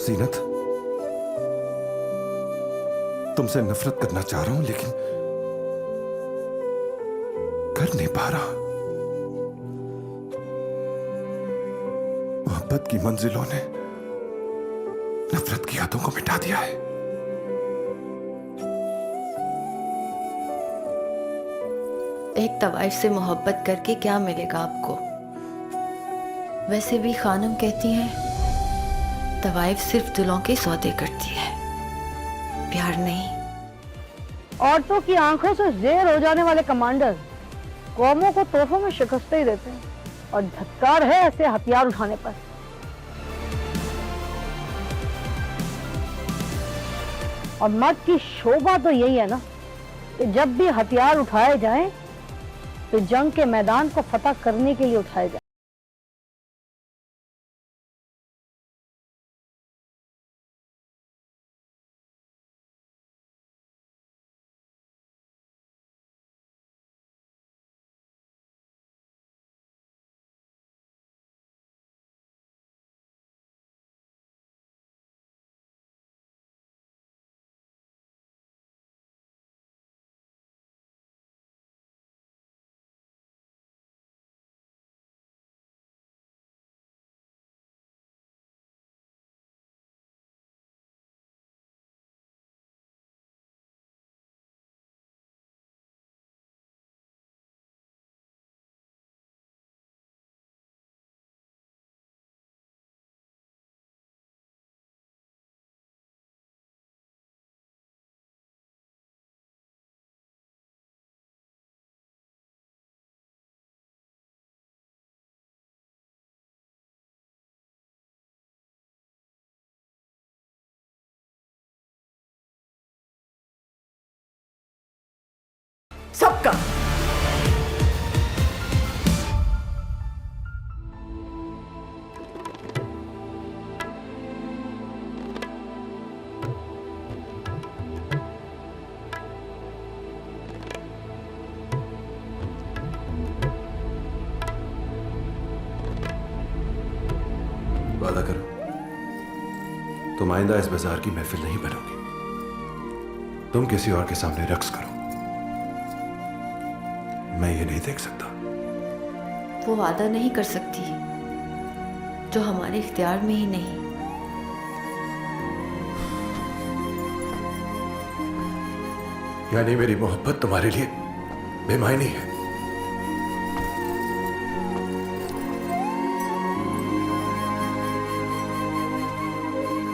सीनत, तुमसे नफरत करना चाह रहा हूं लेकिन कर नहीं पा रहा। मोहब्बत की मंजिलों ने नफरत की यादों को मिटा दिया है। एक तवाइफ से मोहब्बत करके क्या मिलेगा आपको? वैसे भी खानम कहती हैं तवाइफ सिर्फ दिलों के सौदे करती है, प्यार नहीं। औरतों की आंखों से ज़ेर हो जाने वाले कमांडर कौमों को तोहफों में शिकस्त ही देते हैं, और धत्कार है ऐसे हथियार उठाने पर। और मर्द की शोभा तो यही है ना कि जब भी हथियार उठाए जाएं तो जंग के मैदान को फतह करने के लिए उठाए जाएं। सबका। वादा करो तुम आइंदा इस बाजार की महफिल नहीं बनोगी। तुम किसी और के सामने रक्स करो, मैं ये नहीं देख सकता। वो वादा नहीं कर सकती जो हमारे इख्तियार में ही नहीं। यानी मेरी मोहब्बत तुम्हारे लिए बेमायनी है।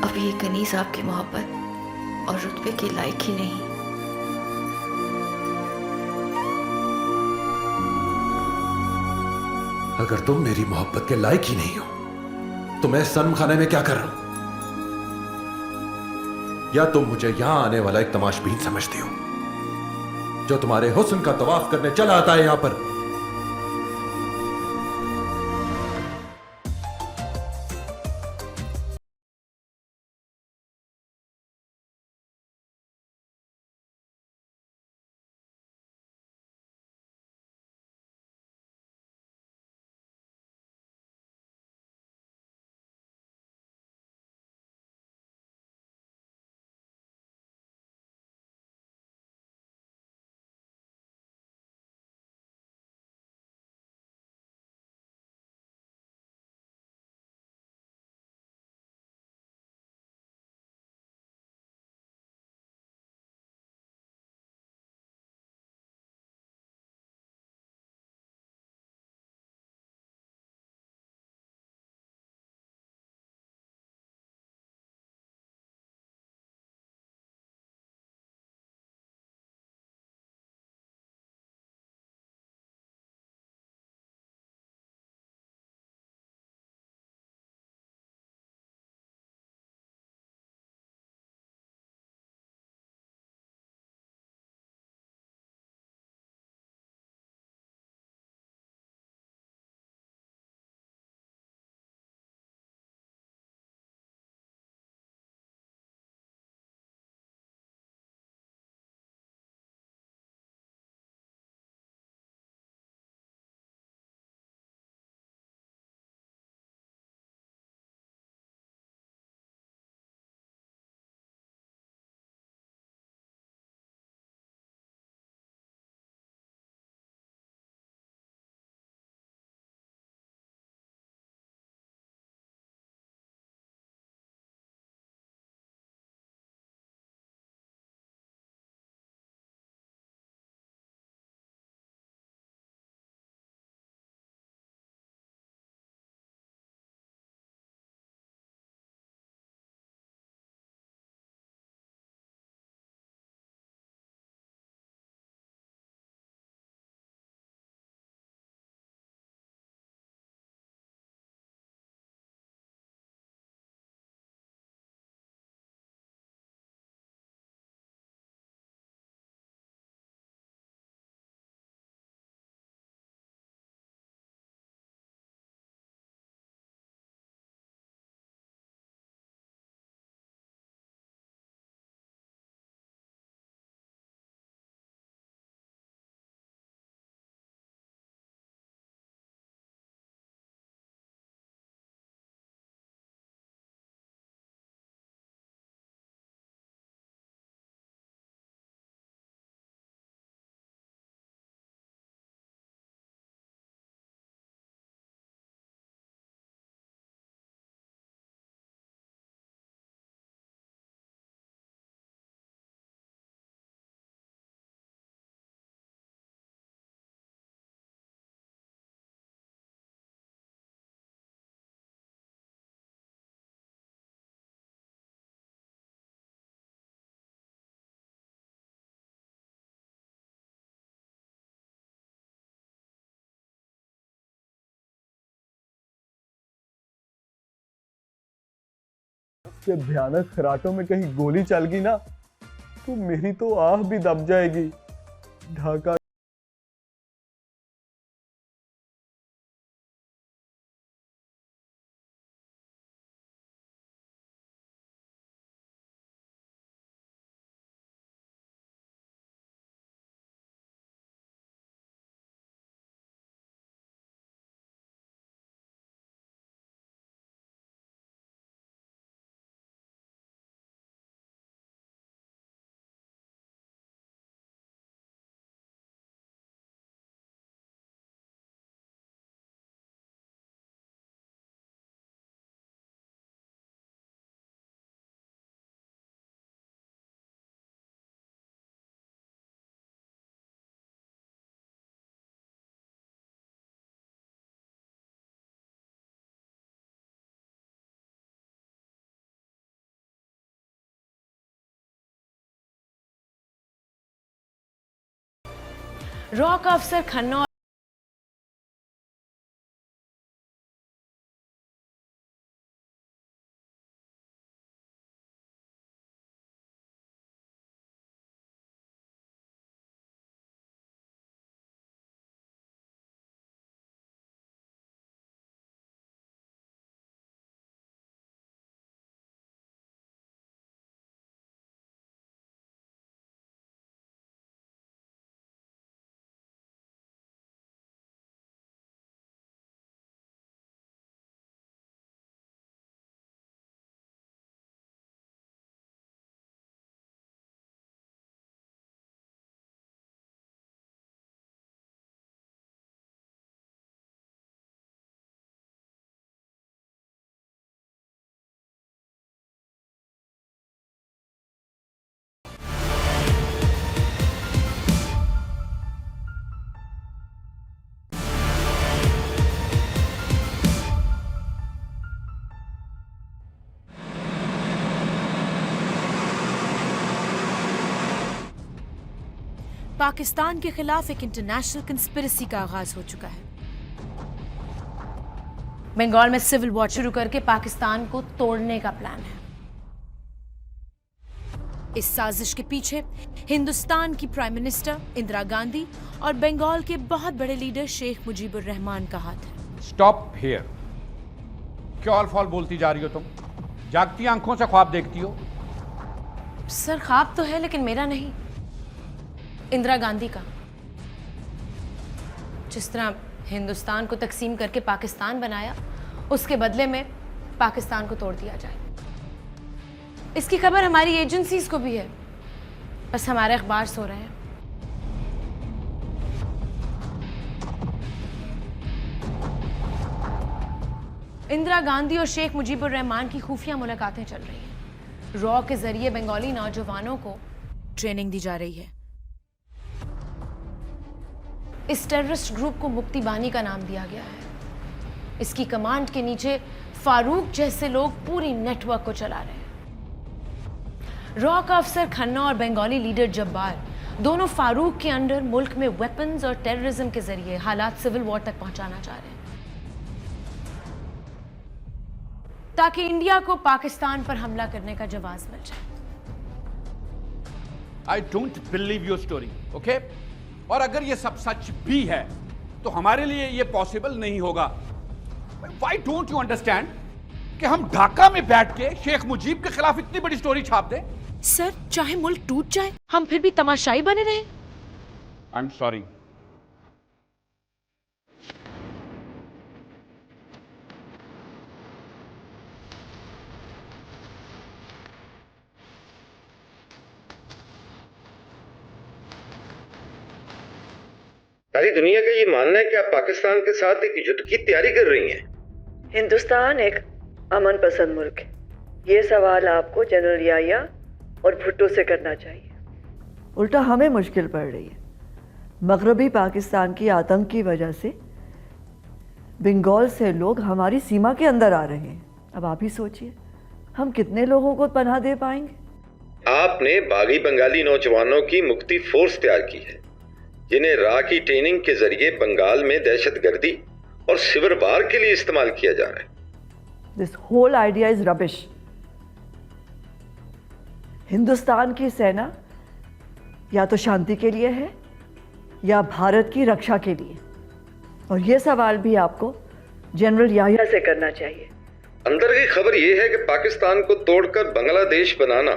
अब ये कनीज आपकी मोहब्बत और रुतबे के लायक ही नहीं। अगर तुम मेरी मोहब्बत के लायक ही नहीं हो तो मैं सनम खाने में क्या कर रहा हूं? या तुम मुझे यहां आने वाला एक तमाशबीन समझती हो जो तुम्हारे हुस्न का तवाफ करने चला आता है यहां पर? ऐसे भयानक खराटों में कहीं गोली चल गई ना तो मेरी तो आह भी दब जाएगी। ढाका रॉ का अफसर खन्ना पाकिस्तान के खिलाफ एक इंटरनेशनल कंस्पिरेसी का आगाज हो चुका है। बंगाल में सिविल वॉर शुरू करके पाकिस्तान को तोड़ने का प्लान है। इस साजिश के पीछे हिंदुस्तान की प्राइम मिनिस्टर इंदिरा गांधी और बंगाल के बहुत बड़े लीडर शेख मुजीबुर रहमान का हाथ है। Stop here. क्या ऑल बोलती जा रही हो तुम? जागती आंखों से ख्वाब देखती हो? सर ख्वाब तो है लेकिन मेरा नहीं, इंदिरा गांधी का। जिस तरह हिंदुस्तान को तकसीम करके पाकिस्तान बनाया, उसके बदले में पाकिस्तान को तोड़ दिया जाए। इसकी खबर हमारी एजेंसीज को भी है, बस हमारे अखबार सो रहे हैं। इंदिरा गांधी और शेख मुजीबुर रहमान की खुफिया मुलाकातें चल रही हैं। रॉ के जरिए बंगाली नौजवानों को ट्रेनिंग दी जा रही है। इस टेररिस्ट ग्रुप को मुक्ति बानी का नाम दिया गया है। इसकी कमांड के नीचे फारूक जैसे लोग पूरी नेटवर्क को चला रहे हैं। रॉ का अफसर खन्ना और बंगाली लीडर जब्बार दोनों फारूक के अंडर मुल्क में वेपन्स और टेररिज्म के जरिए हालात सिविल वॉर तक पहुंचाना चाह रहे हैं, ताकि इंडिया को पाकिस्तान पर हमला करने का जवाब मिल जाए। I don't believe your story, okay? और अगर ये सब सच भी है तो हमारे लिए ये पॉसिबल नहीं होगा। Why don't you understand कि हम ढाका में बैठ के शेख मुजीब के खिलाफ इतनी बड़ी स्टोरी छाप दें? सर चाहे मुल्क टूट जाए, हम फिर भी तमाशाई बने रहे। I am sorry. सारी दुनिया का ये मानना है कि आप पाकिस्तान के साथ एक युद्ध की तैयारी कर रही हैं। हिंदुस्तान एक अमन पसंद मुल्क है। ये सवाल आपको जनरल याया और भुट्टो से करना चाहिए। उल्टा हमें मुश्किल पड़ रही है। मगरबी पाकिस्तान की आतंक की वजह से बंगाल से लोग हमारी सीमा के अंदर आ रहे हैं। अब आप ही सोचिए, हम कितने लोगों को पनाह दे पाएंगे? आपने बागी बंगाली नौजवानों की मुक्ति फोर्स तैयार की है, जिन्हें राह की ट्रेनिंग के जरिए बंगाल में दहशतगर्दी और सिविल वार के लिए इस्तेमाल किया जा रहा है। This whole idea is rubbish. Hindustan की सेना या तो शांति के लिए है या भारत की रक्षा के लिए, और ये सवाल भी आपको जनरल याह्या से करना चाहिए। अंदर की खबर यह है कि पाकिस्तान को तोड़कर बांग्लादेश बनाना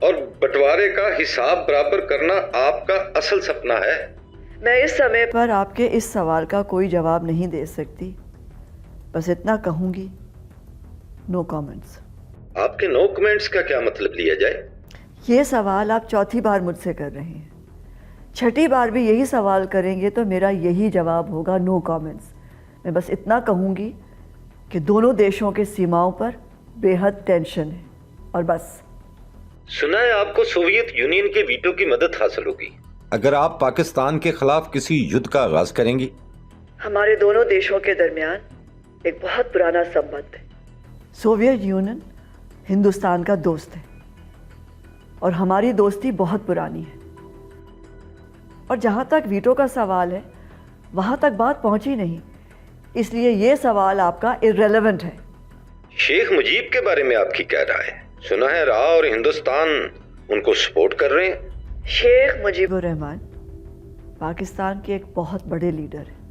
और बंटवारे का हिसाब बराबर करना आपका असल सपना है। मैं इस समय पर आपके इस सवाल का कोई जवाब नहीं दे सकती, बस इतना कहूंगी, नो कमेंट्स। आपके नो कमेंट्स का क्या मतलब लिया जाए? ये सवाल आप चौथी बार मुझसे कर रहे हैं, छठी बार भी यही सवाल करेंगे तो मेरा यही जवाब होगा, नो कमेंट्स। मैं बस इतना कहूंगी कि दोनों देशों के सीमाओं पर बेहद टेंशन है, और बस। सुना है आपको सोवियत यूनियन के वीटो की मदद हासिल होगी अगर आप पाकिस्तान के खिलाफ किसी युद्ध का आगाज करेंगी। हमारे दोनों देशों के दरमियान एक बहुत पुराना संबंध है। सोवियत यूनियन हिंदुस्तान का दोस्त है और हमारी दोस्ती बहुत पुरानी है, और जहां तक वीटो का सवाल है वहां तक बात पहुंची नहीं, इसलिए ये सवाल आपका इररेलेवेंट है। शेख मुजीब के बारे में आपकी क्या राय है? सुना है राह और हिंदुस्तान उनको सपोर्ट कर रहे हैं। शेख मुजीबुर रहमान पाकिस्तान के एक बहुत बड़े लीडर हैं।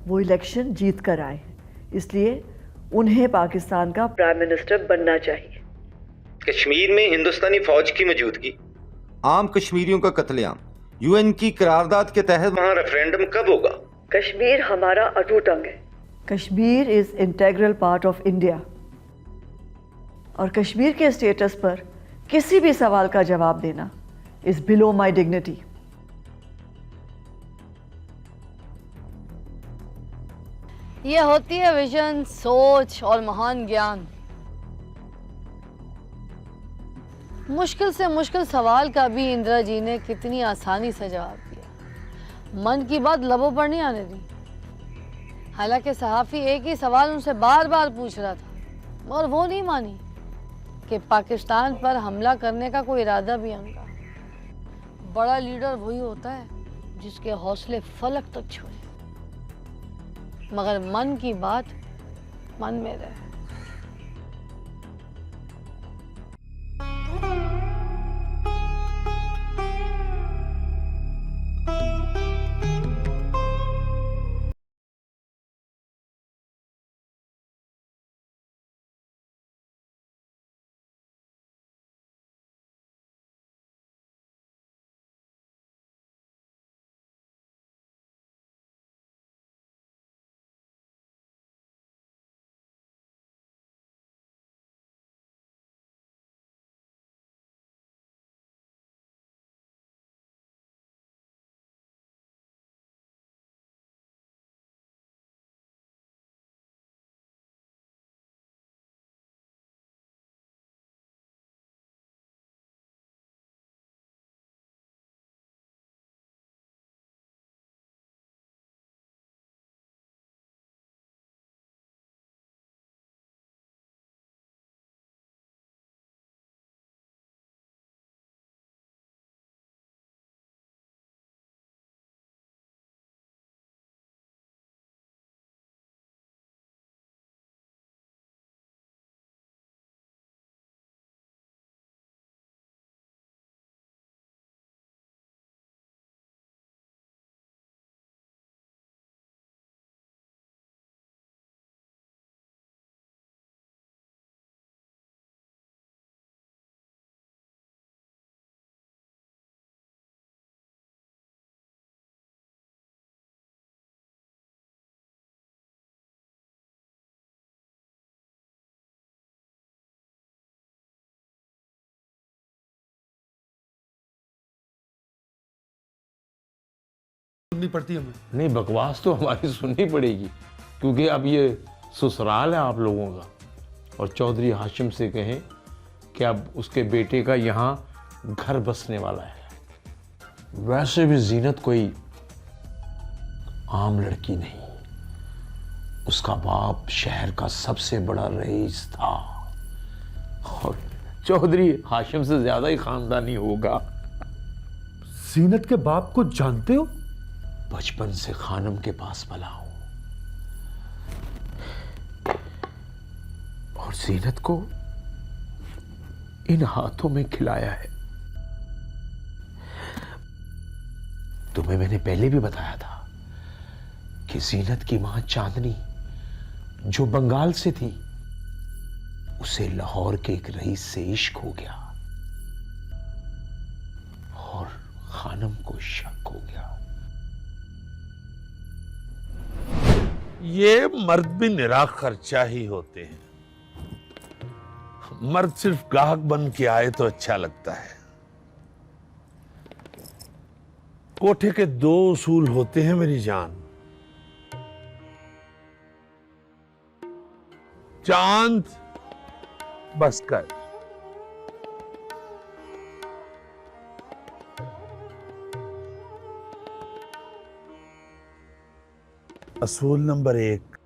वो इलेक्शन जीत कर आए हैं, इसलिए उन्हें पाकिस्तान का प्राइम मिनिस्टर बनना चाहिए। कश्मीर में हिंदुस्तानी फौज की मौजूदगी, आम कश्मीरियों का कत्लेआम, यूएन की करारदाद के तहत वहां रेफरेंडम कब होगा? कश्मीर हमारा अटूट अंग है। Kashmir is integral part of India, और कश्मीर के स्टेटस पर किसी भी सवाल का जवाब देना इज बिलो माई डिग्निटी। ये होती है विजन, सोच और महान ज्ञान। मुश्किल से मुश्किल सवाल का भी इंदिरा जी ने कितनी आसानी से जवाब दिया। मन की बात लबों पर नहीं आने दी। हालांकि सहाफ़ी एक ही सवाल उनसे बार बार पूछ रहा था, और वो नहीं मानी कि पाकिस्तान पर हमला करने का कोई इरादा भी उनका। बड़ा लीडर वही होता है जिसके हौसले फलक तक छुए, मगर मन की बात मन में रहे। सुननी पड़ती है हमें। नहीं, बकवास तो हमारी सुननी पड़ेगी, क्योंकि अब ये ससुराल है आप लोगों का। और चौधरी हाशिम से कहें कि अब उसके बेटे का यहाँ घर बसने वाला है। वैसे भी जीनत कोई आम लड़की नहीं, उसका बाप शहर का सबसे बड़ा रईस था, और चौधरी हाशिम से ज्यादा ही खानदानी होगा। जीनत के बाप को जानते हो? बचपन से खानम के पास पला हूं, और जीनत को इन हाथों में खिलाया है। तुम्हें मैंने पहले भी बताया था कि जीनत की मां चांदनी जो बंगाल से थी, उसे लाहौर के एक रईस से इश्क हो गया और खानम को शक हो गया। ये मर्द भी निरा खर्चा ही होते हैं। मर्द सिर्फ गाहक बन के आए तो अच्छा लगता है। कोठे के 2 उसूल होते हैं मेरी जान। चांद बस कर, असूल नंबर 1,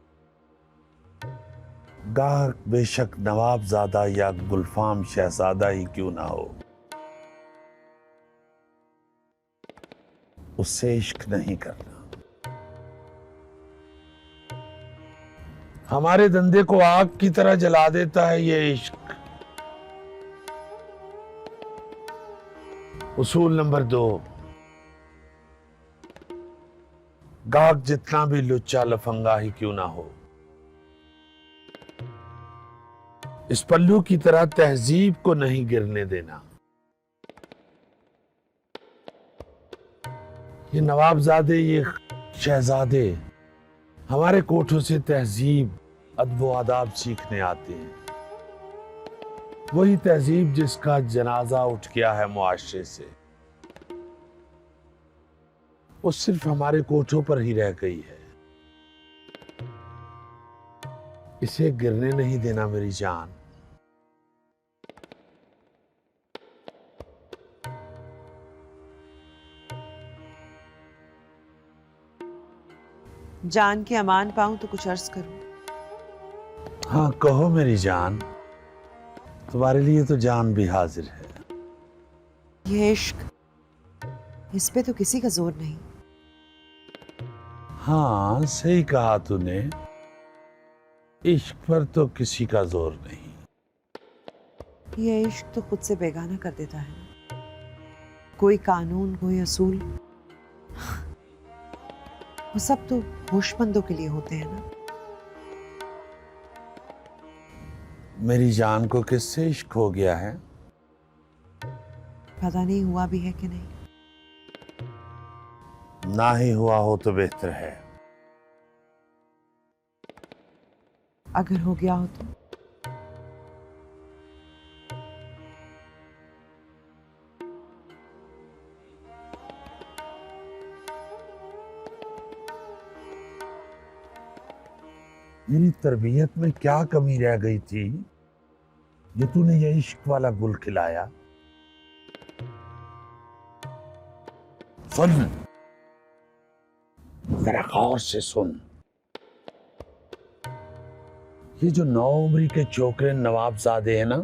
गाहक बेशक नवाबजादा या गुलफाम शहजादा ही क्यों ना हो, उससे इश्क नहीं करना। हमारे धंधे को आग की तरह जला देता है ये इश्क। उसूल नंबर 2, गाहक जितना भी लुच्चा लफंगा ही क्यों ना हो, इस पल्लू की तरह तहजीब को नहीं गिरने देना। ये नवाबजादे, ये शहजादे हमारे कोठों से तहजीब, अदब आदाब सीखने आते हैं। वही तहजीब जिसका जनाजा उठ गया है मुआशरे से, वो सिर्फ हमारे कोठों पर ही रह गई है। इसे गिरने नहीं देना मेरी जान। जान के अमान पाऊं तो कुछ अर्ज करूं। हाँ कहो मेरी जान, तुम्हारे लिए तो जान भी हाजिर है। ये इश्क, इस पे तो किसी का जोर नहीं। हाँ सही कहा तूने, इश्क पर तो किसी का जोर नहीं। ये इश्क तो खुद से बेगाना कर देता है। कोई कानून, कोई असूल, वो सब तो होशमंदों के लिए होते हैं ना। मेरी जान को किससे इश्क हो गया है? पता नहीं हुआ भी है कि नहीं। ना ही हुआ हो तो बेहतर है। अगर हो गया हो तो मेरी तरबियत में क्या कमी रह गई थी जो तूने ये इश्क वाला गुल खिलाया? सुन, जरा गौर से सुन। ये जो 9 उम्री के छोकरे नवाबजादे हैं ना,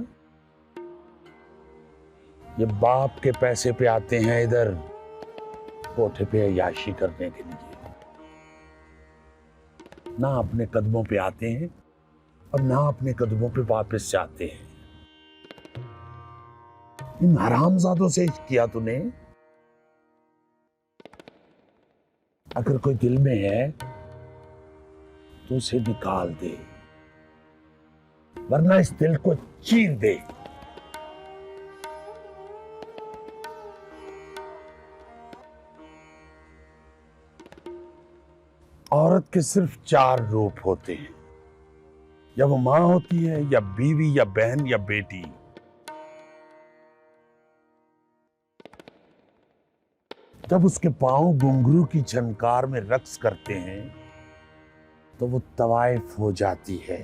ये बाप के पैसे पे आते हैं इधर कोठे पे अय्याशी करने के लिए। ना अपने कदमों पे आते हैं और ना अपने कदमों पे वापस जाते हैं। इन हरामजादों से इश्क किया तूने। अगर कोई दिल में है तो उसे निकाल दे, वरना इस दिल को चीर दे। औरत के सिर्फ 4 रूप होते हैं, या वो मां होती है, या बीवी, या बहन, या बेटी। जब उसके पांव घुंघरू की झनकार में रक्स करते हैं तो वो तवाइफ हो जाती है,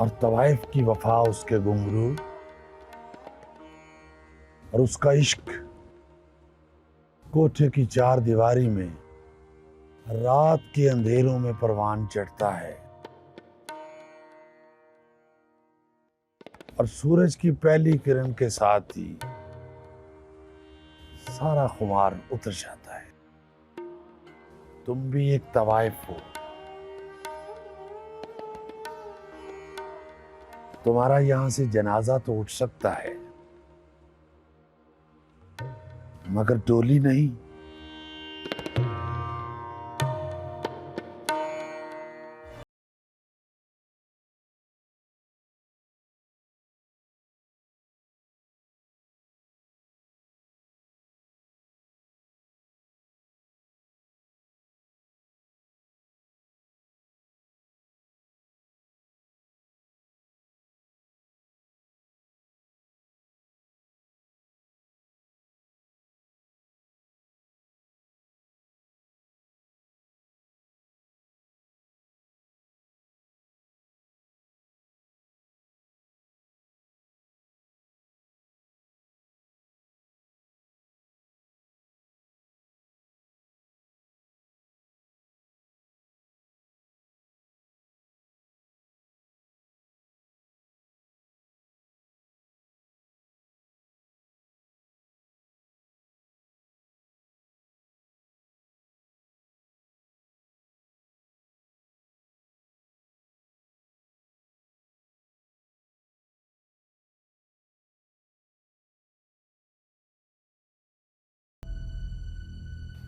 और तवाइफ की वफा उसके घुंघरू और उसका इश्क कोठे की 4 दीवारी में रात के अंधेरों में परवान चढ़ता है, और सूरज की पहली किरण के साथ ही सारा खुमार उतर जाता है। तुम भी एक तवाइफ हो, तुम्हारा यहां से जनाजा तो उठ सकता है, मगर डोली नहीं।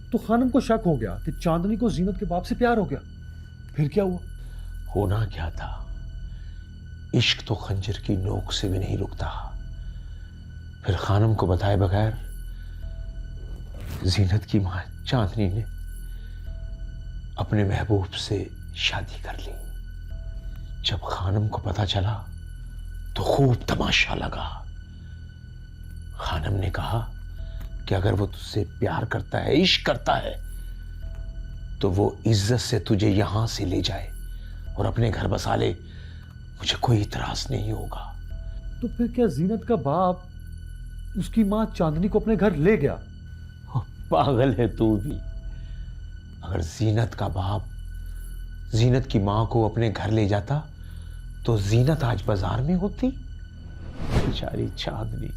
तो खानम को शक हो गया कि चांदनी को जीनत के बाप से प्यार हो गया। फिर क्या हुआ? होना क्या था, इश्क तो खंजर की नोक से भी नहीं रुकता। फिर खानम को बताए बगैर जीनत की मां चांदनी ने अपने महबूब से शादी कर ली। जब खानम को पता चला तो खूब तमाशा लगा। खानम ने कहा कि अगर वो तुझसे प्यार करता है, इश्क करता है, तो वो इज्जत से तुझे यहां से ले जाए और अपने घर बसा ले, मुझे कोई इतराज नहीं होगा। तो फिर क्या जीनत का बाप उसकी मां चांदनी को अपने घर ले गया? पागल है तू भी। अगर जीनत का बाप जीनत की मां को अपने घर ले जाता तो जीनत आज बाजार में होती। बेचारी चांदनी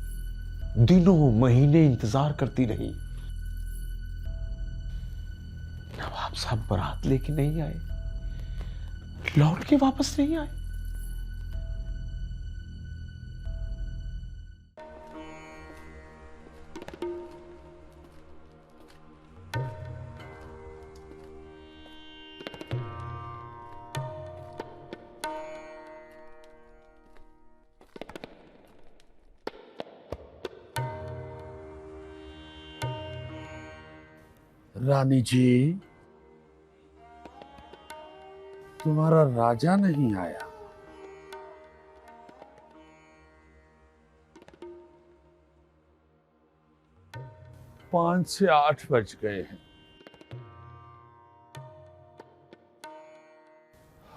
दिनों महीने इंतजार करती रही। नवाब साहब बारात लेके नहीं आए, लौट के वापस नहीं आए। रानी जी, तुम्हारा राजा नहीं आया। पांच से 8 बज गए हैं।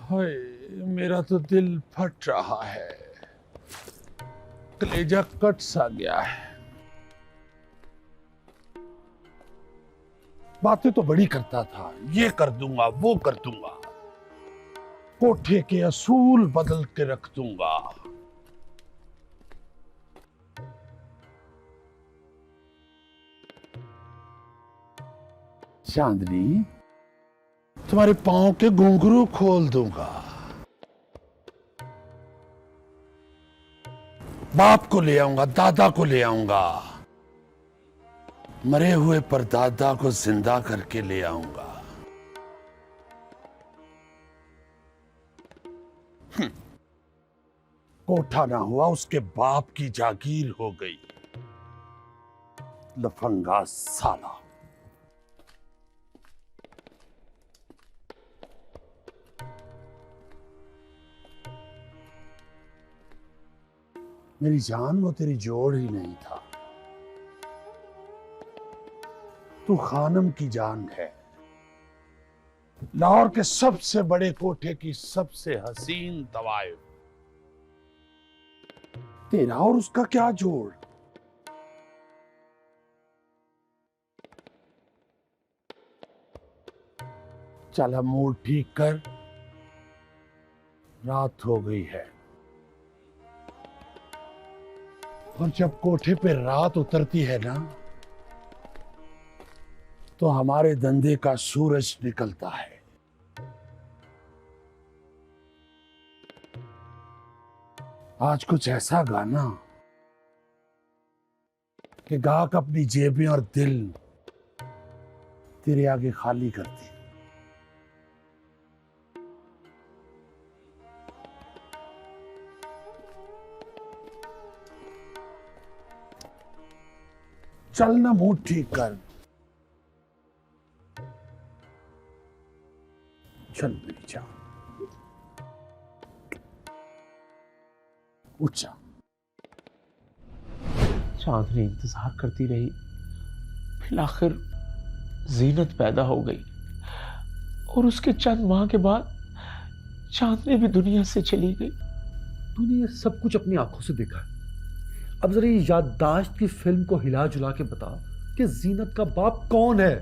हाय, मेरा तो दिल फट रहा है, कलेजा कट सा गया है। बातें तो बड़ी करता था, ये कर दूंगा, वो कर दूंगा, कोठे के असूल बदल के रख दूंगा। चांदनी, तुम्हारे पांव के घुंघरू खोल दूंगा, बाप को ले आऊंगा, दादा को ले आऊंगा, मरे हुए परदादा को जिंदा करके ले आऊंगा। कोठा ना हुआ, उसके बाप की जागीर हो गई। लफंगा साला। मेरी जान, वो तेरी जोड़ ही नहीं था, तू खानम की जान है। लाहौर के सबसे बड़े कोठे की सबसे हसीन तवाइफ। तेरा और उसका क्या जोड़? चल अब मूड ठीक कर, रात हो गई है। और जब कोठे पे रात उतरती है ना, तो हमारे धंधे का सूरज निकलता है। आज कुछ ऐसा गाना कि गाहक अपनी जेबें और दिल तेरे आगे खाली करती। चल ना मूड ठीक कर। चल मेरी जान, उठ जा। चांदनी इंतजार करती रही, फिर आखिर जीनत पैदा हो गई और उसके चंद माह के बाद चांदनी भी दुनिया से चली गई। तूने ये सब कुछ अपनी आंखों से देखा है। अब जरा ये याददाश्त की फिल्म को हिला जुला के बता कि जीनत का बाप कौन है।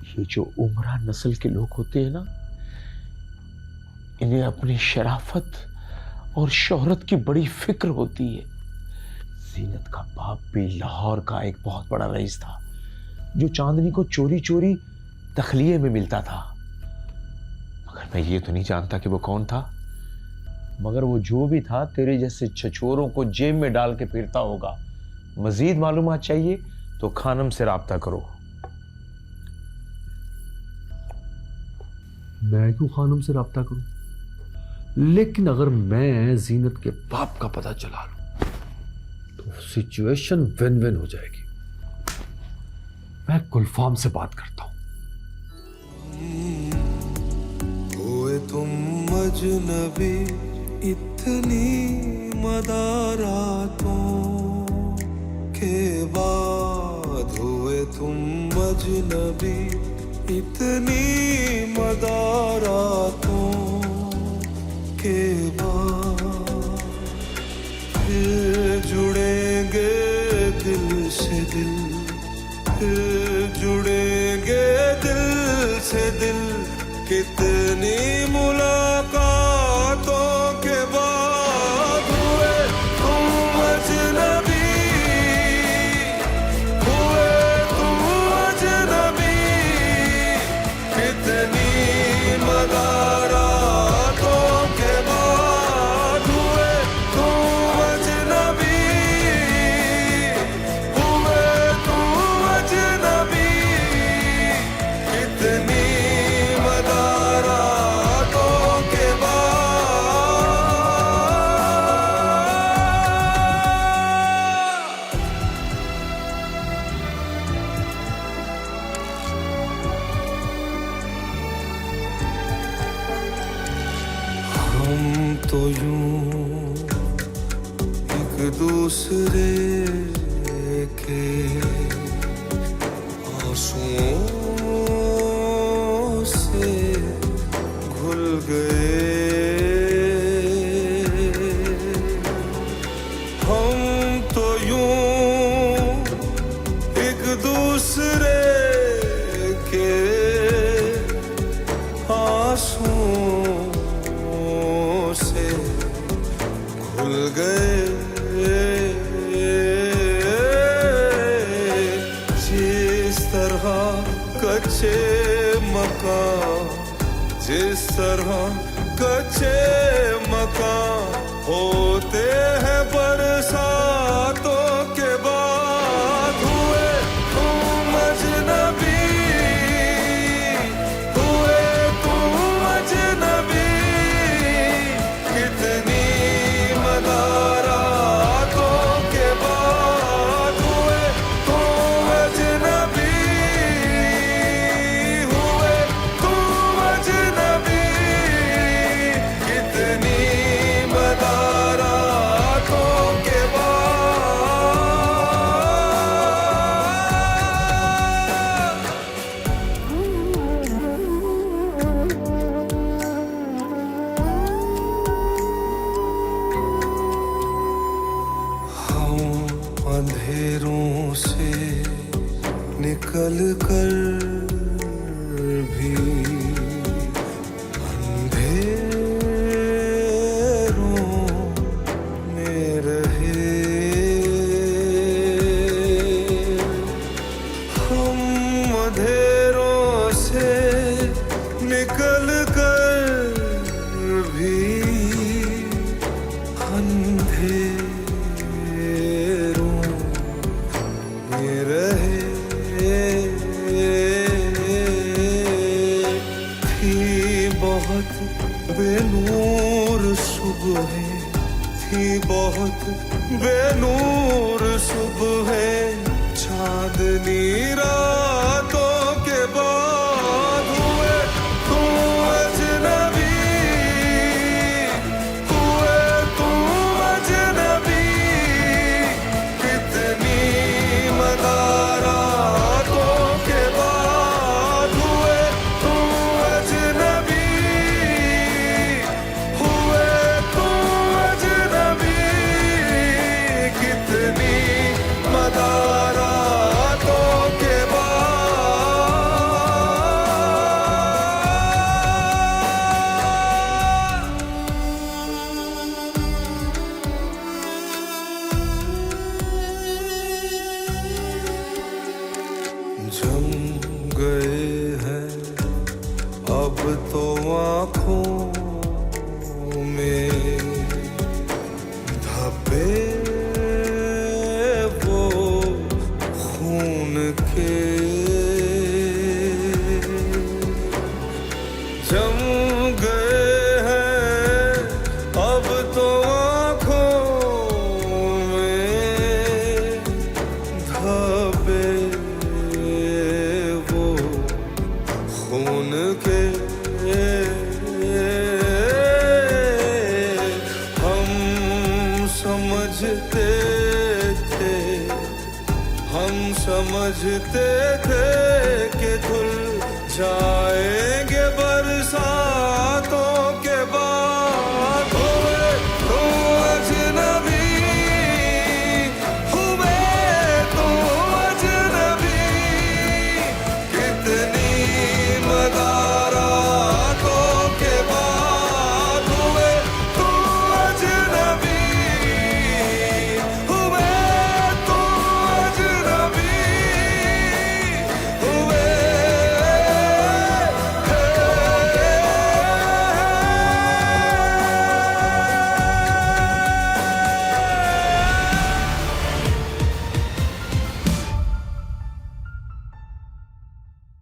ये जो उमरा नस्ल के लोग होते हैं ना, इन्हें अपनी शराफत और शोहरत की बड़ी फिक्र होती है। जीनत का बाप भी लाहौर का एक बहुत बड़ा रईस था जो चांदनी को चोरी चोरी तखलिए में मिलता था। मगर मैं ये तो नहीं जानता कि वो कौन था। मगर वो जो भी था तेरे जैसे छछोरों को जेब में डाल के फिरता होगा। मजीद मालूमात चाहिए तो खानम से राब्ता करो। मैं क्यों खानम से राब्ता करूं? लेकिन अगर मैं जीनत के बाप का पता चला लूं तो सिचुएशन विन विन हो जाएगी। मैं गुलफाम से बात करता हूं। हुए तुम अजनबी इतनी मदारातों के बाद, हुए तुम अजनबी इतनी मदारातों के बाद, फिर जुड़ेंगे दिल से दिल, फिर जुड़ेंगे दिल से दिल, कितनी मुलाकातों के बाद, हुए तुम अजनबी, हुए तुम अजनबी, कितनी मदारातों के बाद, हुए तुम अजनबी, हुए तुम अजनबी, कितनी तो यूं एक दूसरे के आंसुओं से घुल गए, हम तो यूं एक दूसरे के आंसुओं से घुल गए। जिस तरह कच्चे मकान, जिस तरह कच्चे मकान होते हैं बरसातों के बाद, हुए तुम अजनबी, हुए तुम अजनबी, कितनी मदारातों के बाद, हुए तुम अजनबी, हुए तुम अजनबी, कितनी मदारातों के बाद। अंधेरों से निकल कर भी अंधेरों में रहे, हम अंधेरों से निकल कर भी अंधेरों बेनूर सुबहें थी बहुत बेनूर सुबहें चांदनी रातों के बाद हुए तुम अजनबी, हुए तुम अजनबी, कितनी मदारातों के बाद हुए तुम अजनबी, हुए तुम अजनबी, कितनी मदारातों के बाद। जम गए हैं अब तो आँखों में धब्बे वो खून के, जम गए हैं अब तो आँखों में धब्बे वो खून के। हम समझते थे, हम समझते थे कि धुल जाएंगे बरसात